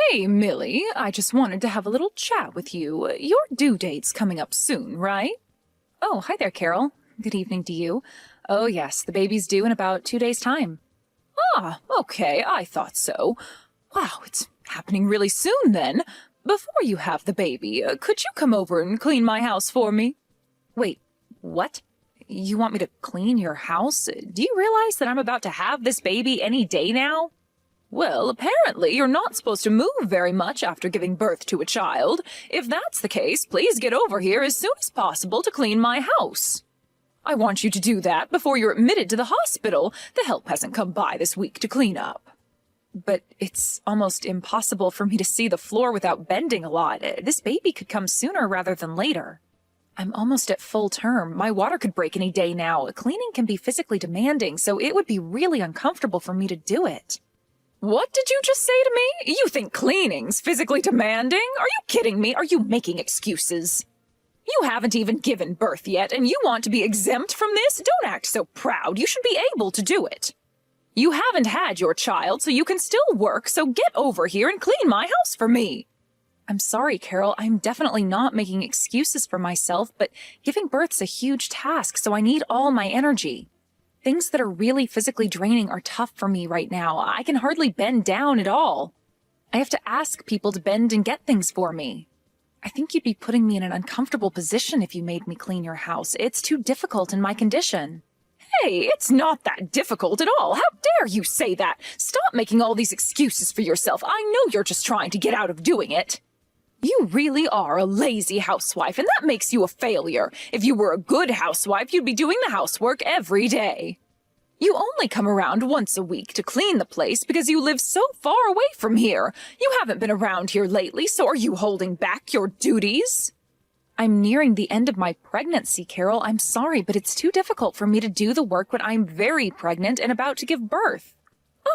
Hey, Millie, I just wanted to have a little chat with you. Your due date's coming up soon, right? Oh, hi there, Carol. Good evening to you. Oh, yes, the baby's due in about 2 days' time. Ah, okay, I thought so. Wow, it's happening really soon then. Before you have the baby, could you come over and clean my house for me? Wait, what? You want me to clean your house? Do you realize that I'm about to have this baby any day now? Well, apparently you're not supposed to move very much after giving birth to a child. If that's the case, please get over here as soon as possible to clean my house. I want you to do that before you're admitted to the hospital. The help hasn't come by this week to clean up. But it's almost impossible for me to see the floor without bending a lot. This baby could come sooner rather than later. I'm almost at full term. My water could break any day now. Cleaning can be physically demanding, so it would be really uncomfortable for me to do it. What did you just say to me? You think cleaning's physically demanding? Are you kidding me? Are you making excuses? You haven't even given birth yet, and you want to be exempt from this? Don't act so proud. You should be able to do it. You haven't had your child, so you can still work, so get over here and clean my house for me. I'm sorry, Carol. I'm definitely not making excuses for myself, but giving birth's a huge task, so I need all my energy. Things that are really physically draining are tough for me right now. I can hardly bend down at all. I have to ask people to bend and get things for me. I think you'd be putting me in an uncomfortable position if you made me clean your house. It's too difficult in my condition. Hey, it's not that difficult at all. How dare you say that? Stop making all these excuses for yourself. I know you're just trying to get out of doing it. You really are a lazy housewife, and that makes you a failure. If you were a good housewife, you'd be doing the housework every day. You only come around once a week to clean the place because you live so far away from here. You haven't been around here lately, so are you holding back your duties? I'm nearing the end of my pregnancy, Carol. I'm sorry, but it's too difficult for me to do the work when I'm very pregnant and about to give birth.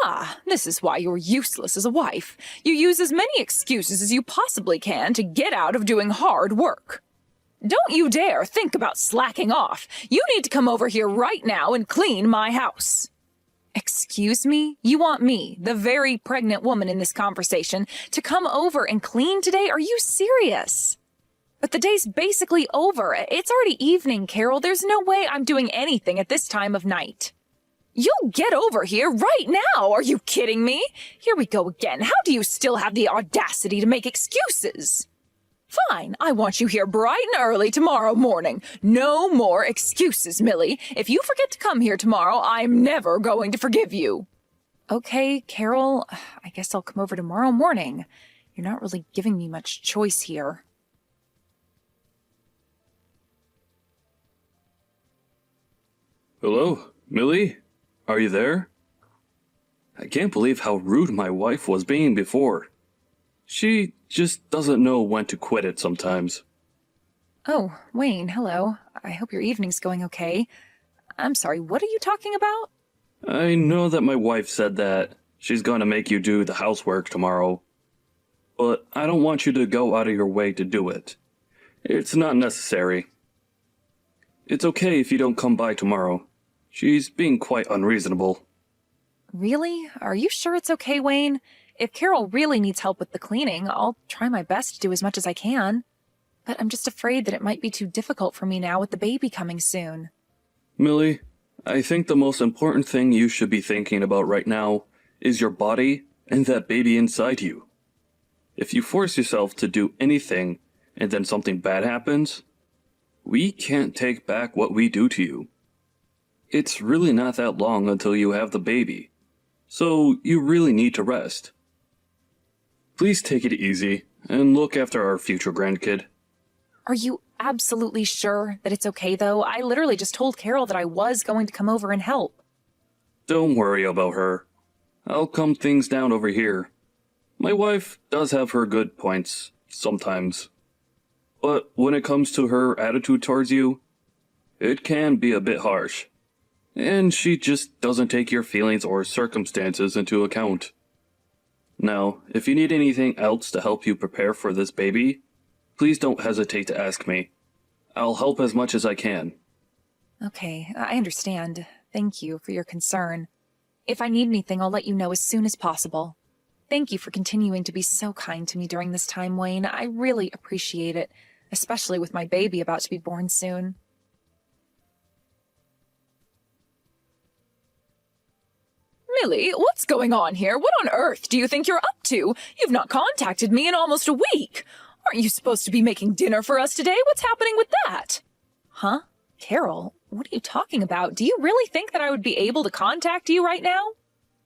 Ah, this is why you're useless as a wife. You use as many excuses as you possibly can to get out of doing hard work. Don't you dare think about slacking off. You need to come over here right now and clean my house. Excuse me? You want me, the very pregnant woman in this conversation, to come over and clean today? Are you serious? But the day's basically over. It's already evening, Carol. There's no way I'm doing anything at this time of night. You'll get over here right now. Are you kidding me? Here we go again. How do you still have the audacity to make excuses? Fine, I want you here bright and early tomorrow morning. No more excuses, Millie. If you forget to come here tomorrow, I'm never going to forgive you. Okay, Carol, I guess I'll come over tomorrow morning. You're not really giving me much choice here. Hello, Millie? Are you there? I can't believe how rude my wife was being before. She just doesn't know when to quit it sometimes. Oh, Wayne, hello. I hope your evening's going okay. I'm sorry, what are you talking about? I know that my wife said that she's gonna make you do the housework tomorrow, but I don't want you to go out of your way to do it. It's not necessary. It's okay if you don't come by tomorrow. She's being quite unreasonable. Really? Are you sure it's okay, Wayne? If Carol really needs help with the cleaning, I'll try my best to do as much as I can. But I'm just afraid that it might be too difficult for me now with the baby coming soon. Millie, I think the most important thing you should be thinking about right now is your body and that baby inside you. If you force yourself to do anything and then something bad happens, we can't take back what we do to you. It's really not that long until you have the baby, so you really need to rest. Please take it easy and look after our future grandkid. Are you absolutely sure that it's okay, though? I literally just told Carol that I was going to come over and help. Don't worry about her. I'll calm things down over here. My wife does have her good points, sometimes. But when it comes to her attitude towards you, it can be a bit harsh. And she just doesn't take your feelings or circumstances into account. Now, if you need anything else to help you prepare for this baby, please don't hesitate to ask me. I'll help as much as I can. Okay, I understand. Thank you for your concern. If I need anything, I'll let you know as soon as possible. Thank you for continuing to be so kind to me during this time, Wayne. I really appreciate it, especially with my baby about to be born soon. Millie, what's going on here? What on earth do you think you're up to? You've not contacted me in almost a week. Aren't you supposed to be making dinner for us today? What's happening with that? Huh? Carol, what are you talking about? Do you really think that I would be able to contact you right now?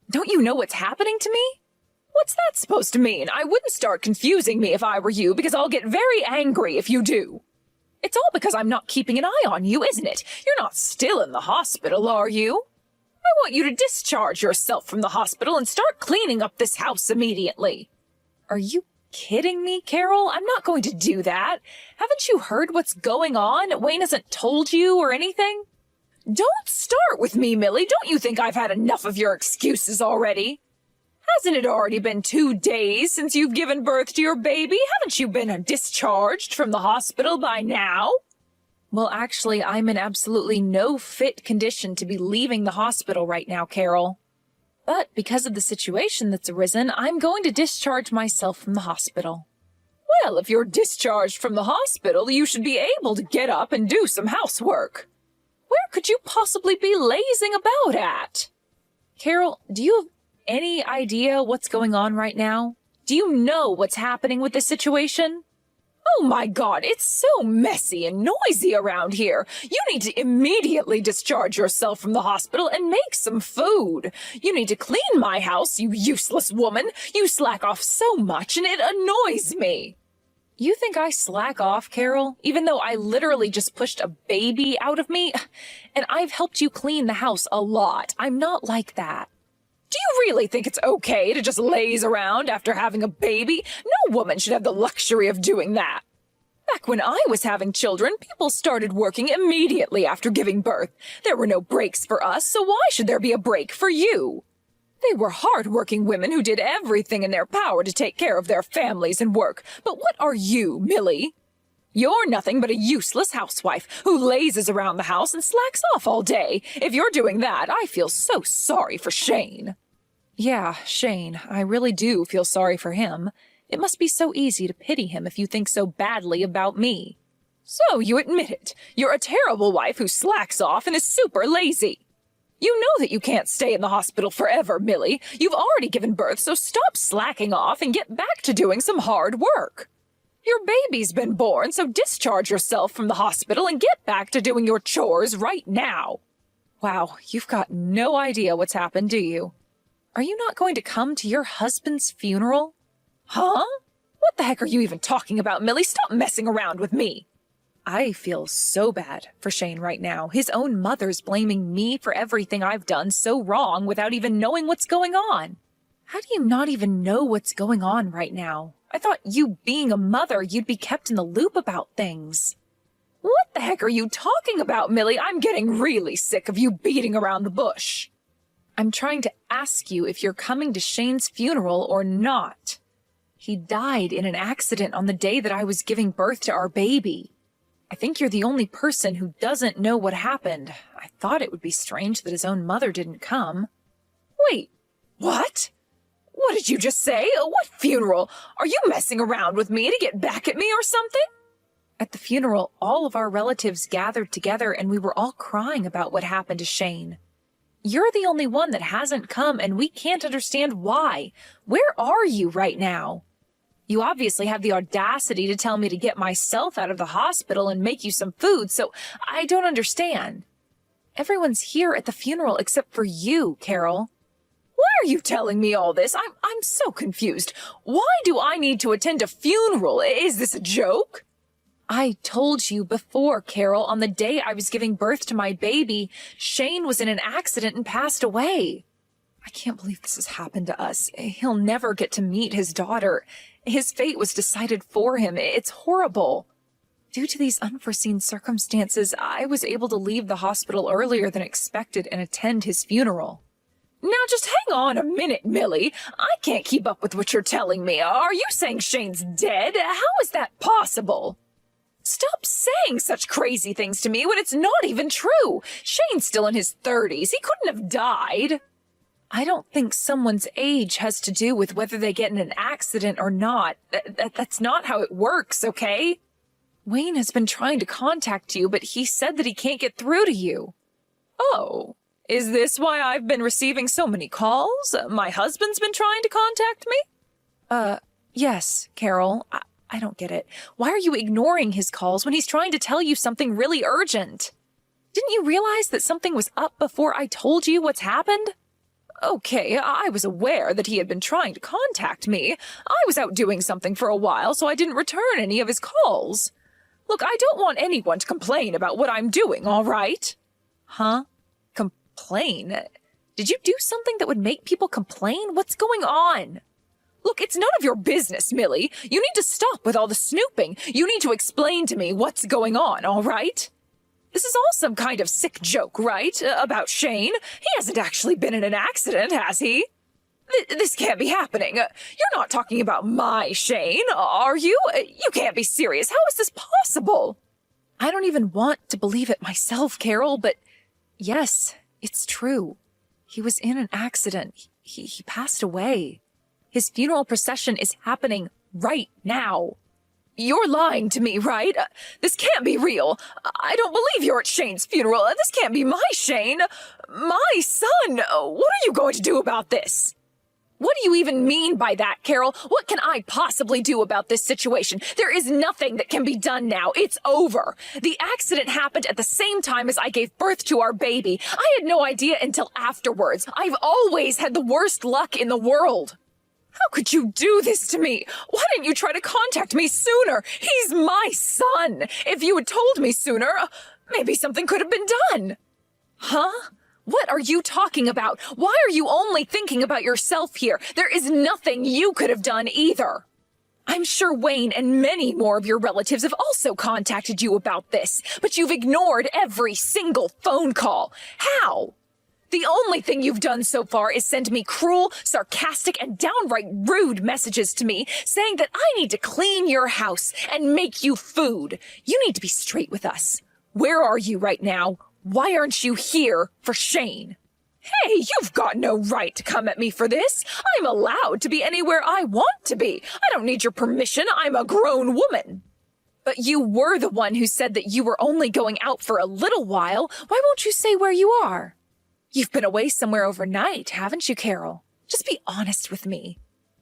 Don't you know what's happening to me? What's that supposed to mean? I wouldn't start confusing me if I were you, because I'll get very angry if you do. It's all because I'm not keeping an eye on you, isn't it? You're not still in the hospital, are you? I want you to discharge yourself from the hospital and start cleaning up this house immediately. Are you kidding me, Carol? I'm not going to do that. Haven't you heard what's going on? Wayne hasn't told you or anything? Don't start with me, Millie. Don't you think I've had enough of your excuses already? Hasn't it already been 2 days since you've given birth to your baby? Haven't you been discharged from the hospital by now? Well, actually, I'm in absolutely no fit condition to be leaving the hospital right now, Carol. But because of the situation that's arisen, I'm going to discharge myself from the hospital. Well, if you're discharged from the hospital, you should be able to get up and do some housework. Where could you possibly be lazing about at? Carol, do you have any idea what's going on right now? Do you know what's happening with this situation? Oh my God, it's so messy and noisy around here. You need to immediately discharge yourself from the hospital and make some food. You need to clean my house, you useless woman. You slack off so much and it annoys me. You think I slack off, Carol, even though I literally just pushed a baby out of me? And I've helped you clean the house a lot. I'm not like that. Do you really think it's okay to just laze around after having a baby? No woman should have the luxury of doing that. Back when I was having children, people started working immediately after giving birth. There were no breaks for us, so why should there be a break for you? They were hard-working women who did everything in their power to take care of their families and work. But what are you, Millie? You're nothing but a useless housewife who lazes around the house and slacks off all day. If you're doing that, I feel so sorry for Shane. Yeah, Shane, I really do feel sorry for him. It must be so easy to pity him if you think so badly about me. So you admit it. You're a terrible wife who slacks off and is super lazy. You know that you can't stay in the hospital forever, Millie. You've already given birth, so stop slacking off and get back to doing some hard work. Your baby's been born, so discharge yourself from the hospital and get back to doing your chores right now. Wow, you've got no idea what's happened, do you? Are you not going to come to your husband's funeral? Huh? What the heck are you even talking about, Millie? Stop messing around with me. I feel so bad for Shane right now. His own mother's blaming me for everything I've done so wrong without even knowing what's going on. How do you not even know what's going on right now? I thought you being a mother, you'd be kept in the loop about things. What the heck are you talking about, Millie? I'm getting really sick of you beating around the bush. I'm trying to ask you if you're coming to Shane's funeral or not. He died in an accident on the day that I was giving birth to our baby. I think you're the only person who doesn't know what happened. I thought it would be strange that his own mother didn't come. Wait, what? What did you just say? What funeral? Are you messing around with me to get back at me or something? At the funeral, all of our relatives gathered together and we were all crying about what happened to Shane. You're the only one that hasn't come and we can't understand why. Where are you right now? You obviously have the audacity to tell me to get myself out of the hospital and make you some food, so I don't understand. Everyone's here at the funeral except for you, Carol. Why are you telling me all this? I'm so confused. Why do I need to attend a funeral? Is this a joke? I told you before, Carol, on the day I was giving birth to my baby, Shane was in an accident and passed away. I can't believe this has happened to us. He'll never get to meet his daughter. His fate was decided for him. It's horrible. Due to these unforeseen circumstances, I was able to leave the hospital earlier than expected and attend his funeral. Now just hang on a minute, Millie. I can't keep up with what you're telling me. Are you saying Shane's dead? How is that possible? Stop saying such crazy things to me when it's not even true. Shane's still in his 30s. He couldn't have died. I don't think someone's age has to do with whether they get in an accident or not. That's not how it works, okay? Wayne has been trying to contact you, but he said that he can't get through to you. Oh, is this why I've been receiving so many calls? My husband's been trying to contact me? Yes, Carol. I don't get it. Why are you ignoring his calls when he's trying to tell you something really urgent? Didn't you realize that something was up before I told you what's happened? Okay, I was aware that he had been trying to contact me. I was out doing something for a while, so I didn't return any of his calls. Look, I don't want anyone to complain about what I'm doing, all right? Huh? Complain? Did you do something that would make people complain? What's going on? Look, it's none of your business, Millie. You need to stop with all the snooping. You need to explain to me what's going on, all right? This is all some kind of sick joke, right? About Shane? He hasn't actually been in an accident, has he? This can't be happening. You're not talking about my Shane, are you? You can't be serious. How is this possible? I don't even want to believe it myself, Carol, but yes, it's true. He was in an accident. He passed away. His funeral procession is happening right now. You're lying to me, right? This can't be real. I don't believe you're at Shane's funeral. This can't be my Shane. My son. What are you going to do about this? What do you even mean by that, Carol? What can I possibly do about this situation? There is nothing that can be done now. It's over. The accident happened at the same time as I gave birth to our baby. I had no idea until afterwards. I've always had the worst luck in the world. How could you do this to me? Why didn't you try to contact me sooner? He's my son. If you had told me sooner, maybe something could have been done. Huh? What are you talking about? Why are you only thinking about yourself here? There is nothing you could have done either. I'm sure Wayne and many more of your relatives have also contacted you about this, but you've ignored every single phone call. How? The only thing you've done so far is send me cruel, sarcastic, and downright rude messages to me saying that I need to clean your house and make you food. You need to be straight with us. Where are you right now? Why aren't you here for Shane? Hey, you've got no right to come at me for this. I'm allowed to be anywhere I want to be. I don't need your permission. I'm a grown woman. But you were the one who said that you were only going out for a little while. Why won't you say where you are? You've been away somewhere overnight, haven't you, Carol? Just be honest with me.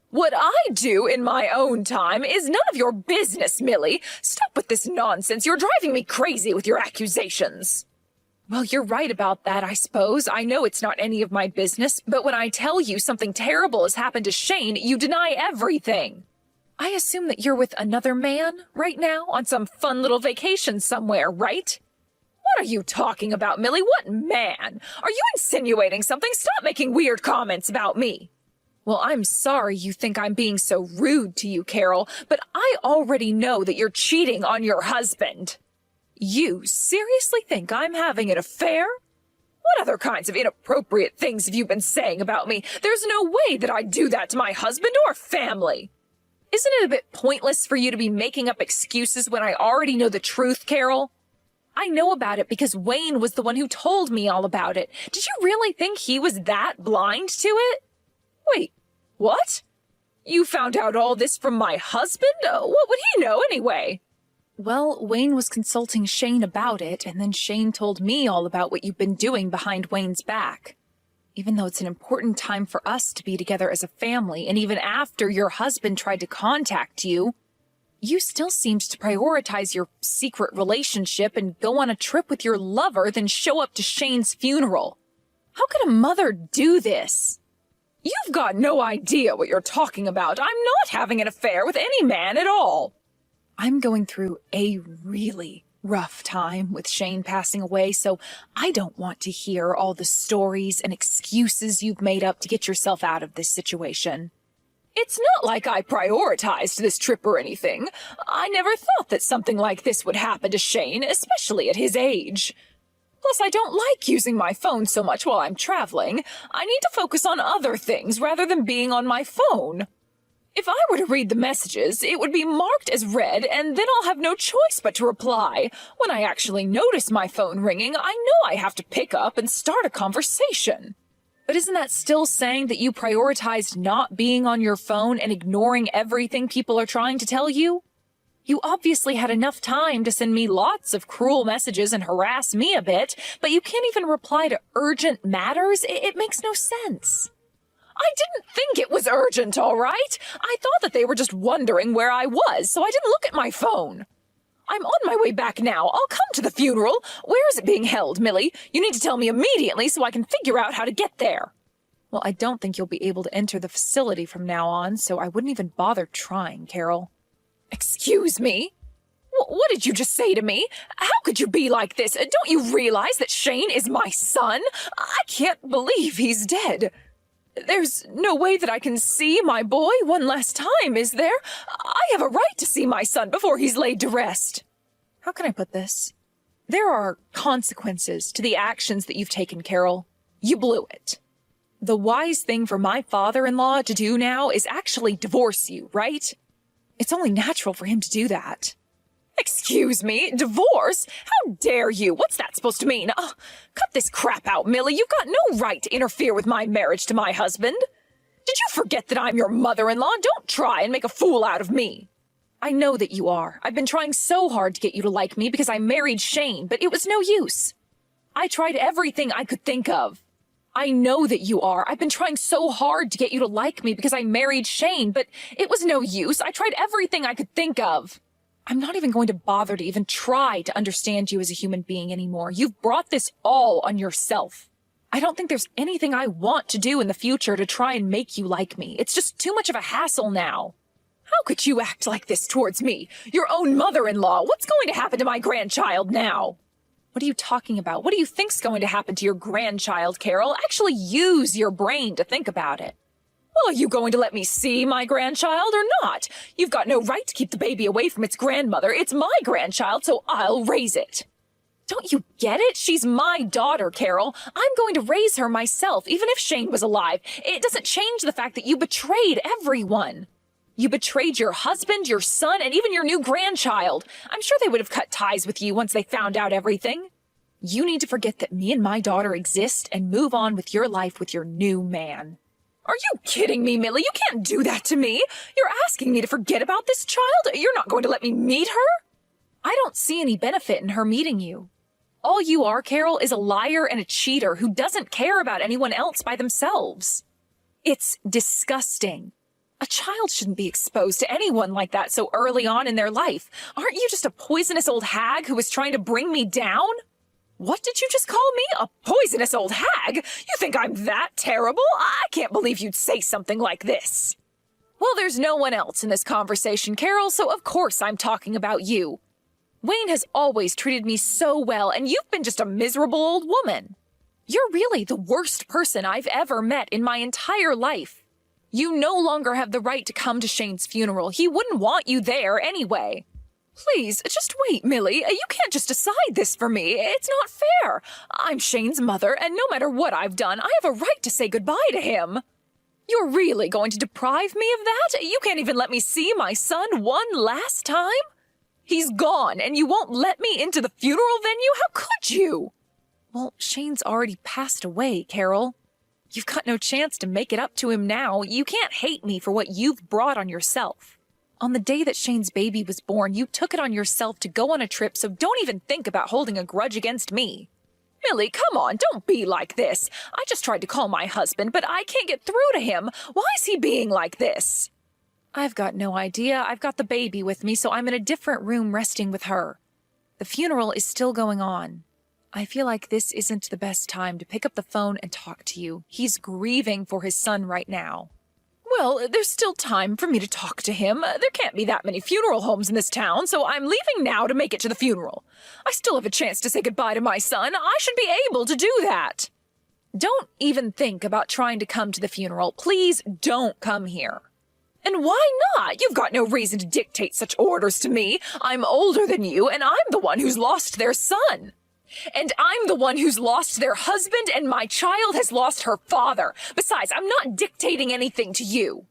What I do in my own time is none of your business, Millie. Stop with this nonsense. You're driving me crazy with your accusations. Well, you're right about that, I suppose. I know it's not any of my business, but when I tell you something terrible has happened to Shane, you deny everything. I assume that you're with another man right now on some fun little vacation somewhere, right? What are you talking about, Millie? What man? Are you insinuating something? Stop making weird comments about me. Well, I'm sorry you think I'm being so rude to you, Carol, but I already know that you're cheating on your husband. You seriously think I'm having an affair? What other kinds of inappropriate things have you been saying about me? There's no way that I'd do that to my husband or family. Isn't it a bit pointless for you to be making up excuses when I already know the truth, Carol? I know about it because Wayne was the one who told me all about it. Did you really think he was that blind to it? Wait, what? You found out all this from my husband? What would he know anyway? Well, Wayne was consulting Shane about it, and then Shane told me all about what you've been doing behind Wayne's back. Even though it's an important time for us to be together as a family, and even after your husband tried to contact you, you still seemed to prioritize your secret relationship and go on a trip with your lover, then show up to Shane's funeral. How could a mother do this? You've got no idea what you're talking about. I'm not having an affair with any man at all. I'm going through a really rough time with Shane passing away, so I don't want to hear all the stories and excuses you've made up to get yourself out of this situation. It's not like I prioritized this trip or anything. I never thought that something like this would happen to Shane, especially at his age. Plus, I don't like using my phone so much while I'm traveling. I need to focus on other things rather than being on my phone. If I were to read the messages, it would be marked as read, and then I'll have no choice but to reply. When I actually notice my phone ringing, I know I have to pick up and start a conversation. But isn't that still saying that you prioritized not being on your phone and ignoring everything people are trying to tell you? You obviously had enough time to send me lots of cruel messages and harass me a bit, but you can't even reply to urgent matters? It makes no sense. I didn't think it was urgent, all right? I thought that they were just wondering where I was, so I didn't look at my phone. I'm on my way back now. I'll come to the funeral. Where is it being held, Millie? You need to tell me immediately so I can figure out how to get there. Well, I don't think you'll be able to enter the facility from now on, so I wouldn't even bother trying, Carol. Excuse me? What did you just say to me? How could you be like this? Don't you realize that Shane is my son? I can't believe he's dead. There's no way that I can see my boy one last time, is there? I have a right to see my son before he's laid to rest. How can I put this? There are consequences to the actions that you've taken, Carol. You blew it. The wise thing for my father-in-law to do now is actually divorce you, right? It's only natural for him to do that. Excuse me, divorce? How dare you? What's that supposed to mean? Cut this crap out, Millie. You've got no right to interfere with my marriage to my husband. Did you forget that I'm your mother-in-law? Don't try and make a fool out of me. I know that you are. I've been trying so hard to get you to like me because I married Shane, but it was no use. I tried everything I could think of. I know that you are. I've been trying so hard to get you to like me because I married Shane, but it was no use. I tried everything I could think of. I'm not even going to bother to even try to understand you as a human being anymore. You've brought this all on yourself. I don't think there's anything I want to do in the future to try and make you like me. It's just too much of a hassle now. How could you act like this towards me? Your own mother-in-law. What's going to happen to my grandchild now? What are you talking about? What do you think's going to happen to your grandchild, Carol? Actually use your brain to think about it. Well, are you going to let me see my grandchild or not? You've got no right to keep the baby away from its grandmother. It's my grandchild, so I'll raise it. Don't you get it? She's my daughter, Carol. I'm going to raise her myself, even if Shane was alive. It doesn't change the fact that you betrayed everyone. You betrayed your husband, your son, and even your new grandchild. I'm sure they would have cut ties with you once they found out everything. You need to forget that me and my daughter exist and move on with your life with your new man. Are you kidding me, Millie? You can't do that to me. You're asking me to forget about this child? You're not going to let me meet her? I don't see any benefit in her meeting you. All you are, Carol, is a liar and a cheater who doesn't care about anyone else by themselves. It's disgusting. A child shouldn't be exposed to anyone like that so early on in their life. Aren't you just a poisonous old hag who is trying to bring me down? What did you just call me? A poisonous old hag? You think I'm that terrible? I can't believe you'd say something like this. Well, there's no one else in this conversation, Carol, so of course I'm talking about you. Wayne has always treated me so well, and you've been just a miserable old woman. You're really the worst person I've ever met in my entire life. You no longer have the right to come to Shane's funeral. He wouldn't want you there anyway. Please, just wait, Millie. You can't just decide this for me. It's not fair. I'm Shane's mother, and no matter what I've done, I have a right to say goodbye to him. You're really going to deprive me of that? You can't even let me see my son one last time? He's gone, and you won't let me into the funeral venue? How could you? Well, Shane's already passed away, Carol. You've got no chance to make it up to him now. You can't hate me for what you've brought on yourself. On the day that Shane's baby was born, you took it on yourself to go on a trip, so don't even think about holding a grudge against me. Millie, come on, don't be like this. I just tried to call my husband, but I can't get through to him. Why is he being like this? I've got no idea. I've got the baby with me, so I'm in a different room resting with her. The funeral is still going on. I feel like this isn't the best time to pick up the phone and talk to you. He's grieving for his son right now. Well, there's still time for me to talk to him. There can't be that many funeral homes in this town, so I'm leaving now to make it to the funeral. I still have a chance to say goodbye to my son. I should be able to do that. Don't even think about trying to come to the funeral. Please don't come here. And why not? You've got no reason to dictate such orders to me. I'm older than you, and I'm the one who's lost their son. And I'm the one who's lost their husband, and my child has lost her father. Besides, I'm not dictating anything to you.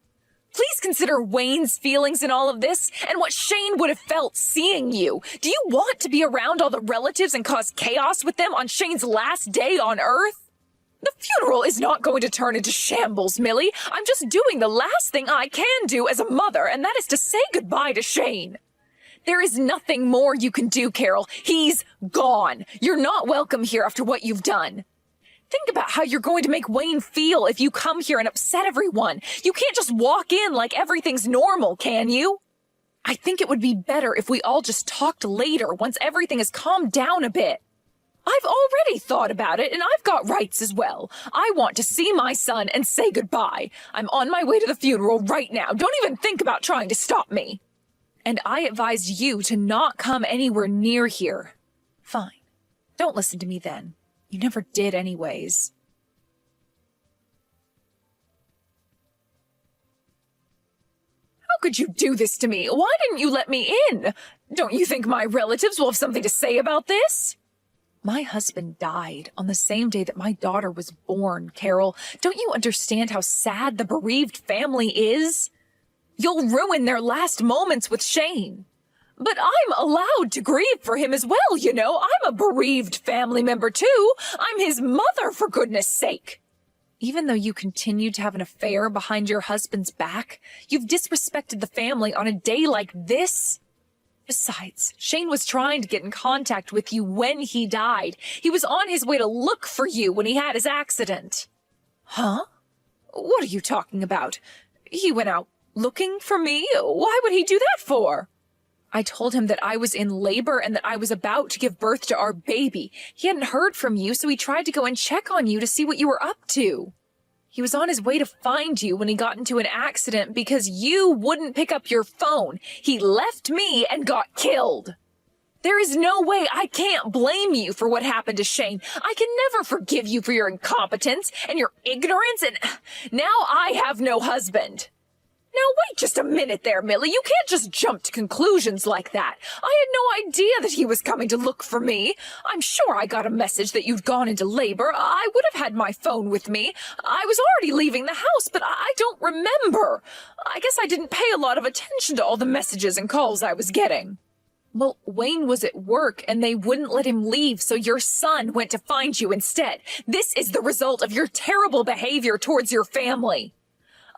Please consider Wayne's feelings in all of this, and what Shane would have felt seeing you. Do you want to be around all the relatives and cause chaos with them on Shane's last day on Earth? The funeral is not going to turn into shambles, Millie. I'm just doing the last thing I can do as a mother, and that is to say goodbye to Shane. There is nothing more you can do, Carol. He's gone. You're not welcome here after what you've done. Think about how you're going to make Wayne feel if you come here and upset everyone. You can't just walk in like everything's normal, can you? I think it would be better if we all just talked later once everything has calmed down a bit. I've already thought about it, and I've got rights as well. I want to see my son and say goodbye. I'm on my way to the funeral right now. Don't even think about trying to stop me. And I advise you to not come anywhere near here. Fine. Don't listen to me then. You never did anyways. How could you do this to me? Why didn't you let me in? Don't you think my relatives will have something to say about this? My husband died on the same day that my daughter was born, Carol. Don't you understand how sad the bereaved family is? You'll ruin their last moments with Shane. But I'm allowed to grieve for him as well, you know. I'm a bereaved family member too. I'm his mother, for goodness sake. Even though you continue to have an affair behind your husband's back, you've disrespected the family on a day like this. Besides, Shane was trying to get in contact with you when he died. He was on his way to look for you when he had his accident. Huh? What are you talking about? He went out looking for me? Why would he do that for? I told him that I was in labor and that I was about to give birth to our baby. He hadn't heard from you, so he tried to go and check on you to see what you were up to. He was on his way to find you when he got into an accident because you wouldn't pick up your phone. He left me and got killed. There is no way I can't blame you for what happened to Shane. I can never forgive you for your incompetence and your ignorance, and now I have no husband. Now wait just a minute there, Millie. You can't just jump to conclusions like that. I had no idea that he was coming to look for me. I'm sure I got a message that you'd gone into labor. I would have had my phone with me. I was already leaving the house, but I don't remember. I guess I didn't pay a lot of attention to all the messages and calls I was getting. Well, Wayne was at work and they wouldn't let him leave, so your son went to find you instead. This is the result of your terrible behavior towards your family.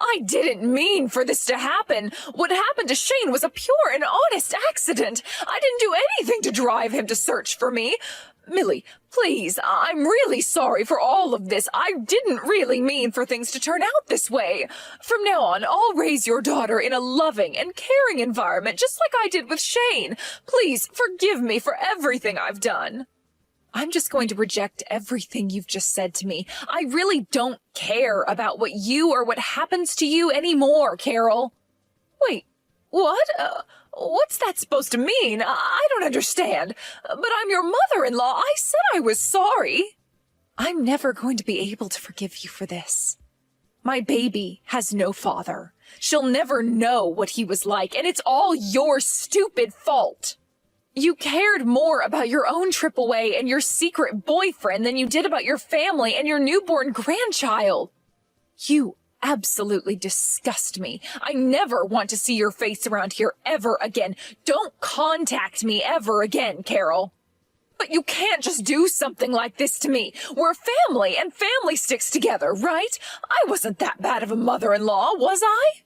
I didn't mean for this to happen. What happened to Shane was a pure and honest accident. I didn't do anything to drive him to search for me. Millie, please, I'm really sorry for all of this. I didn't really mean for things to turn out this way. From now on, I'll raise your daughter in a loving and caring environment, just like I did with Shane. Please forgive me for everything I've done. I'm just going to reject everything you've just said to me. I really don't care about what you or what happens to you anymore, Carol. Wait, what? What's that supposed to mean? I don't understand. But I'm your mother-in-law. I said I was sorry. I'm never going to be able to forgive you for this. My baby has no father. She'll never know what he was like, and it's all your stupid fault. You cared more about your own trip away and your secret boyfriend than you did about your family and your newborn grandchild. You absolutely disgust me. I never want to see your face around here ever again. Don't contact me ever again, Carol. But you can't just do something like this to me. We're family, and family sticks together, right? I wasn't that bad of a mother-in-law, was I?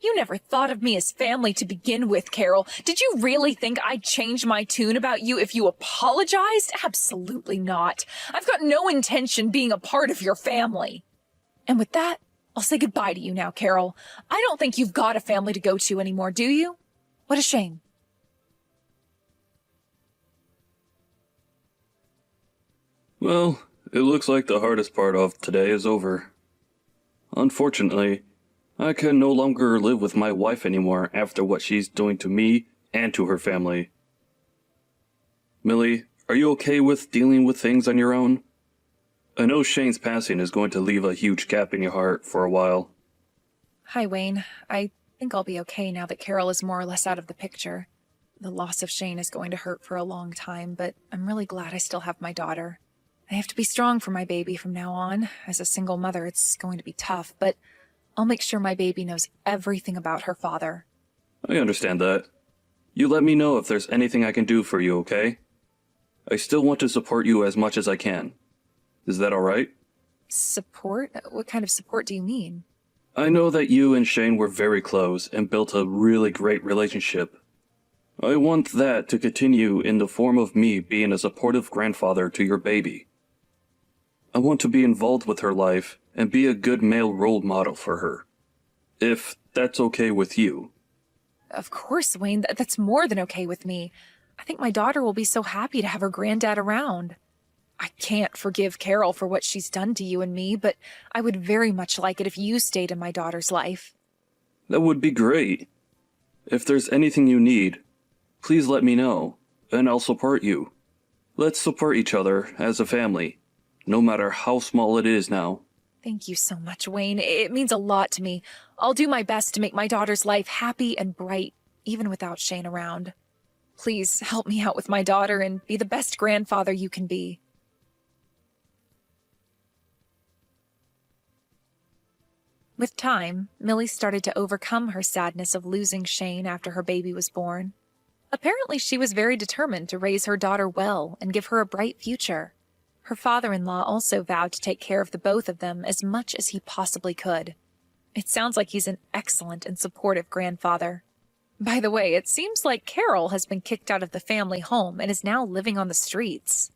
You never thought of me as family to begin with, Carol. Did you really think I'd change my tune about you if you apologized? Absolutely not. I've got no intention being a part of your family. And with that, I'll say goodbye to you now, Carol. I don't think you've got a family to go to anymore, do you? What a shame. Well, it looks like the hardest part of today is over. Unfortunately, I can no longer live with my wife anymore after what she's doing to me and to her family. Millie, are you okay with dealing with things on your own? I know Shane's passing is going to leave a huge gap in your heart for a while. Hi, Wayne. I think I'll be okay now that Carol is more or less out of the picture. The loss of Shane is going to hurt for a long time, but I'm really glad I still have my daughter. I have to be strong for my baby from now on. As a single mother, it's going to be tough, but I'll make sure my baby knows everything about her father. I understand that. You let me know if there's anything I can do for you, okay? I still want to support you as much as I can. Is that alright? Support? What kind of support do you mean? I know that you and Shane were very close and built a really great relationship. I want that to continue in the form of me being a supportive grandfather to your baby. I want to be involved with her life and be a good male role model for her. If that's okay with you. Of course, Wayne. That's more than okay with me. I think my daughter will be so happy to have her granddad around. I can't forgive Carol for what she's done to you and me, but I would very much like it if you stayed in my daughter's life. That would be great. If there's anything you need, please let me know, and I'll support you. Let's support each other as a family, no matter how small it is now. Thank you so much, Wayne. It means a lot to me. I'll do my best to make my daughter's life happy and bright, even without Shane around. Please help me out with my daughter and be the best grandfather you can be. With time, Millie started to overcome her sadness of losing Shane after her baby was born. Apparently, she was very determined to raise her daughter well and give her a bright future. Her father-in-law also vowed to take care of the both of them as much as he possibly could. It sounds like he's an excellent and supportive grandfather. By the way, it seems like Carol has been kicked out of the family home and is now living on the streets.